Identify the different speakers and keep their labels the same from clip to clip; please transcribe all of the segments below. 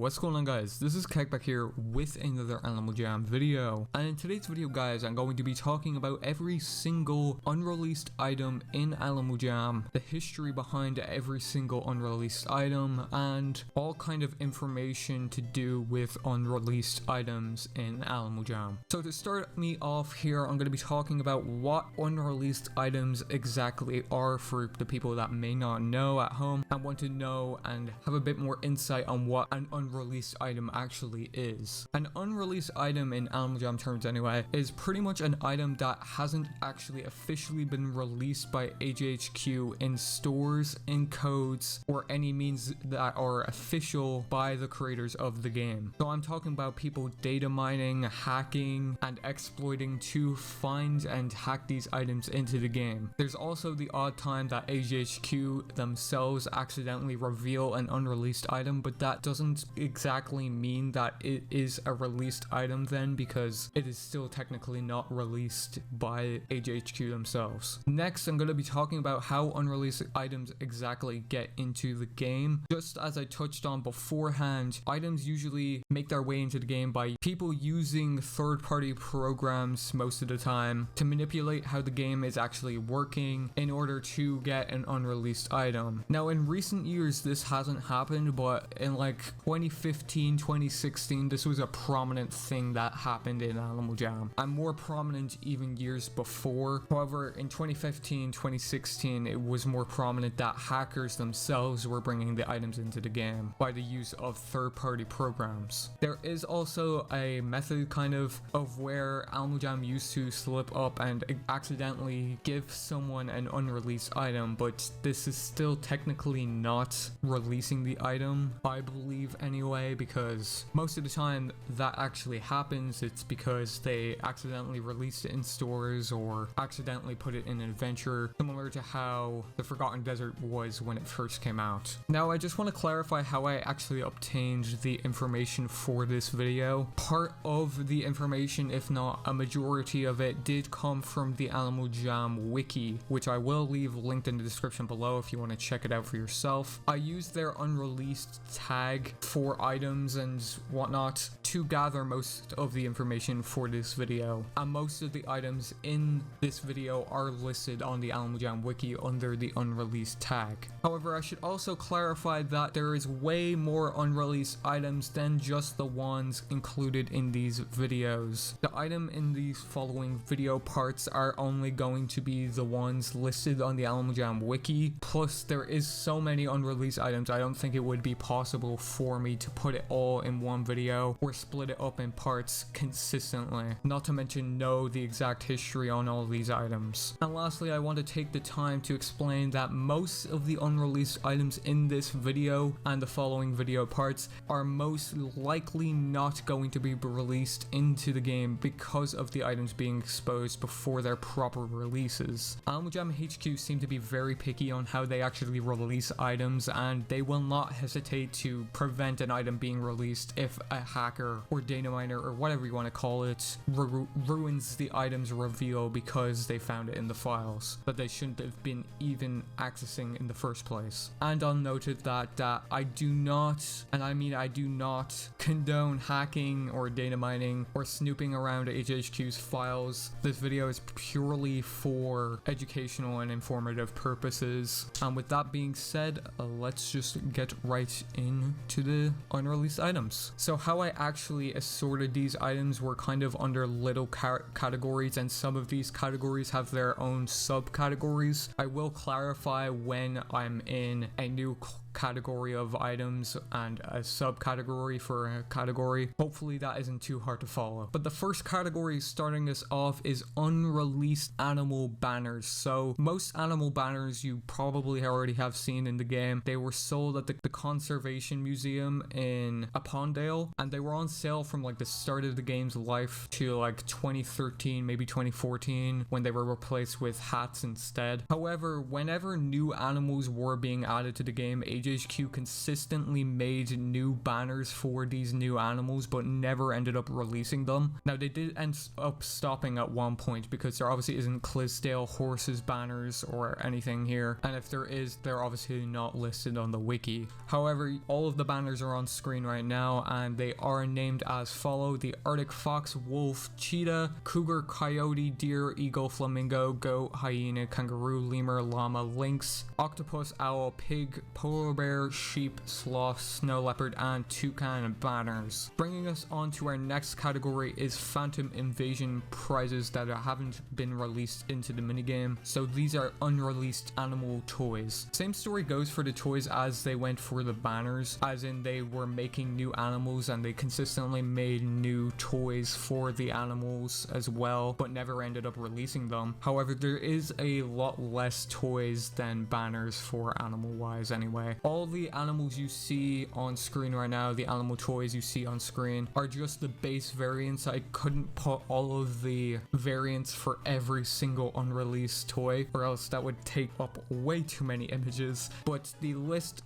Speaker 1: What's going on, guys? This is Kekback here with another Animal Jam video, and in today's video, guys, I'm going to be talking about every single unreleased item in Animal Jam, the history behind every single unreleased item, and all kind of information to do with unreleased items in Animal Jam. So to start me off here, I'm going to be talking about what unreleased items exactly are for the people that may not know at home and want to know and have a bit more insight on what an unreleased item actually is. An unreleased item in Animal Jam terms anyway is pretty much an item that hasn't actually officially been released by AJHQ in stores, in codes, or any means that are official by the creators of the game. So I'm talking about people data mining, hacking, and exploiting to find and hack these items into the game. There's also the odd time that AJHQ themselves accidentally reveal an unreleased item, but that doesn't exactly mean that it is a released item then, because it is still technically not released by AJHQ themselves. Next, I'm going to be talking about how unreleased items exactly get into the game. Just as I touched on beforehand, items usually make their way into the game by people using third-party programs most of the time to manipulate how the game is actually working in order to get an unreleased item. Now, in recent years, this hasn't happened, but in like 2015, 2016, this was a prominent thing that happened in Animal Jam, and more prominent even years before. However, in 2015, 2016, it was more prominent that hackers themselves were bringing the items into the game by the use of third-party programs. There is also a method kind of where Animal Jam used to slip up and accidentally give someone an unreleased item, but this is still technically not releasing the item, I believe anyway, because most of the time that actually happens, it's because they accidentally released it in stores or accidentally put it in an adventure, similar to how the Forgotten Desert was when it first came out. Now, I just want to clarify how I actually obtained the information for this video. Part of the information, if not a majority of it, did come from the Animal Jam wiki, which I will leave linked in the description below if you want to check it out for yourself. I used their unreleased tag for items and whatnot to gather most of the information for this video, and most of the items in this video are listed on the Animal Jam wiki under the unreleased tag. However, I should also clarify that there is way more unreleased items than just the ones included in these videos. The item in these following video parts are only going to be the ones listed on the Animal Jam wiki, plus there is so many unreleased items I don't think it would be possible for me to put it all in one video or split it up in parts consistently, not to mention know the exact history on all these items. And lastly, I want to take the time to explain that most of the unreleased items in this video and the following video parts are most likely not going to be released into the game because of the items being exposed before their proper releases. Animal Jam HQ seem to be very picky on how they actually release items, and they will not hesitate to prevent an item being released if a hacker or data miner or whatever you want to call it ruins the item's reveal because they found it in the files that they shouldn't have been even accessing in the first place. And I'll note that I do not, and I mean I do not, condone hacking or data mining or snooping around HHQ's files. This video is purely for educational and informative purposes. And with that being said, let's just get right into the unreleased items. So how I actually assorted these items were kind of under little categories, and some of these categories have their own subcategories. I will clarify when I'm in a new category of items and a subcategory for a category. Hopefully that isn't too hard to follow. But the first category starting us off is unreleased animal banners. So most animal banners you probably already have seen in the game. They were sold at the Conservation Museum in Apondale, and they were on sale from like the start of the game's life to like 2013, maybe 2014, when they were replaced with hats instead. However, whenever new animals were being added to the game, AJHQ consistently made new banners for these new animals, but never ended up releasing them. Now, they did end up stopping at one point because there obviously isn't Clydesdale horses banners or anything here, and if there is, they're obviously not listed on the wiki. However, all of the banners are on screen right now, and they are named as follow: the Arctic fox, wolf, cheetah, cougar, coyote, deer, eagle, flamingo, goat, hyena, kangaroo, lemur, llama, lynx, octopus, owl, pig, polar bear, sheep, sloth, snow leopard, and toucan banners. Bringing us on to our next category is Phantom Invasion prizes that haven't been released into the minigame. So these are unreleased animal toys. Same story goes for the toys as they went for the banners, as in they were making new animals and they consistently made new toys for the animals as well, but never ended up releasing them. However, there is a lot less toys than banners for animal wise anyway. All the animals you see on screen right now, the animal toys you see on screen, are just the base variants. I couldn't put all of the variants for every single unreleased toy, or else that would take up way too many images. But the list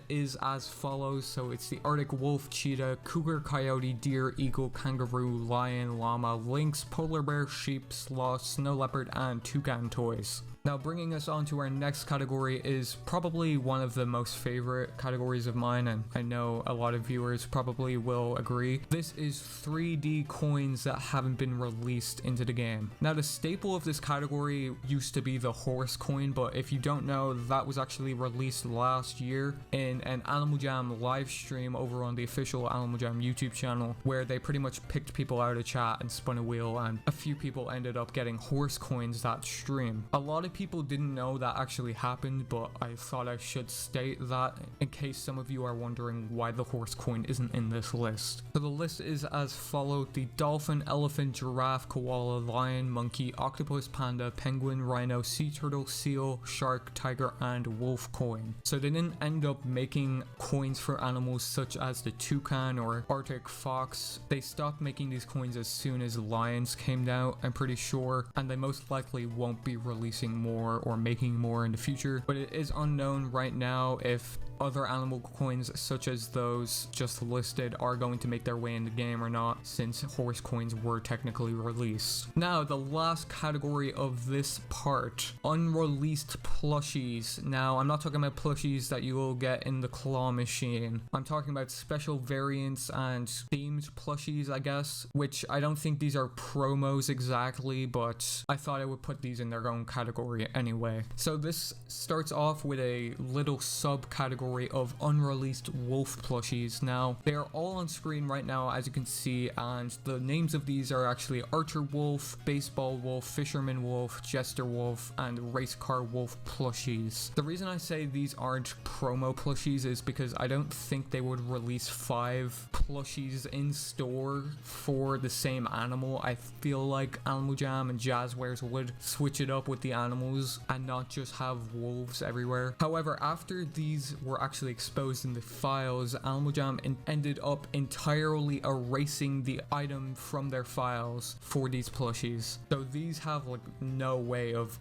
Speaker 1: is as follows. So it's the Arctic wolf, cheetah, cougar, coyote, deer, eagle, kangaroo, lion, llama, lynx, polar bear, sheep, sloth, snow leopard, and toucan toys. Now, bringing us on to our next category is probably one of the most favorite categories of mine, and I know a lot of viewers probably will agree. This is 3D coins that haven't been released into the game. Now, the staple of this category used to be the horse coin, but if you don't know, that was actually released last year in an Animal Jam live stream over on the official Animal Jam YouTube channel, where they pretty much picked people out of chat and spun a wheel, and a few people ended up getting horse coins that stream. A lot of people didn't know that actually happened, but I thought I should state that in case some of you are wondering why the horse coin isn't in this list. So the list is as follows: the dolphin, elephant, giraffe, koala, lion, monkey, octopus, panda, penguin, rhino, sea turtle, seal, shark, tiger, and wolf coin. So they didn't end up making coins for animals such as the toucan or Arctic fox. They stopped making these coins as soon as lions came out, I'm pretty sure, and they most likely won't be releasing more or making more in the future, but it is unknown right now if other animal coins such as those just listed are going to make their way in the game or not, since horse coins were technically released. Now, the last category of this part, unreleased plushies. Now, I'm not talking about plushies that you will get in the claw machine. I'm talking about special variants and themed plushies, I guess, which I don't think these are promos exactly, but I thought I would put these in their own category anyway. So this starts off with a little subcategory of unreleased wolf plushies. Now, they are all on screen right now, as you can see, and the names of these are actually Archer Wolf, Baseball Wolf, Fisherman Wolf, Jester Wolf, and Race Car Wolf plushies. The reason I say these aren't promo plushies is because I don't think they would release 5 plushies in store for the same animal. I feel like Animal Jam and Jazzwares would switch it up with the animals and not just have wolves everywhere. However, after these were actually exposed in the files, Animal Jam ended up entirely erasing the item from their files for these plushies. So these have like no way of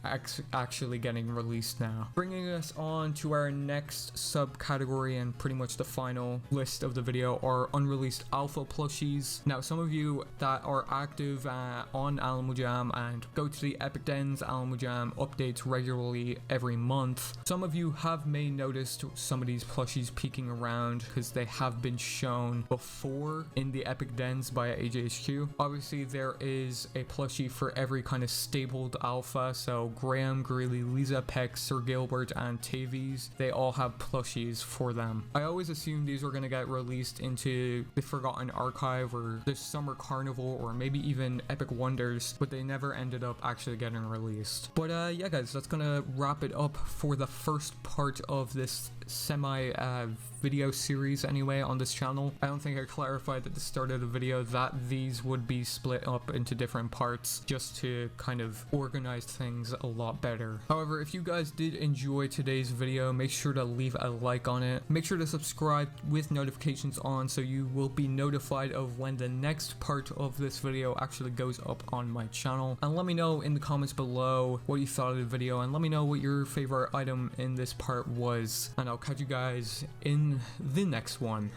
Speaker 1: actually getting released now. Bringing us on to our next subcategory and pretty much the final list of the video are unreleased alpha plushies. Now, some of you that are active on Animal Jam and go to the Epic Dens Animal Jam updates regularly every month, some of you may noticed some of these plushies peeking around because they have been shown before in the Epic Dens by AJHQ. Obviously, there is a plushie for every kind of stapled alpha, so Graham, Greeley, Lisa, Peck, Sir Gilbert, and Tavies, they all have plushies for them. I always assumed these were going to get released into the Forgotten Archive or the Summer Carnival or maybe even Epic Wonders, but they never ended up actually getting released. But yeah guys, that's gonna wrap it up for the first part of this video series anyway on this channel. I don't think I clarified at the start of the video that these would be split up into different parts just to kind of organize things a lot better. However, if you guys did enjoy today's video, make sure to leave a like on it. Make sure to subscribe with notifications on so you will be notified of when the next part of this video actually goes up on my channel. And let me know in the comments below what you thought of the video, and let me know what your favorite item in this part was. And I'll catch you guys in the next one.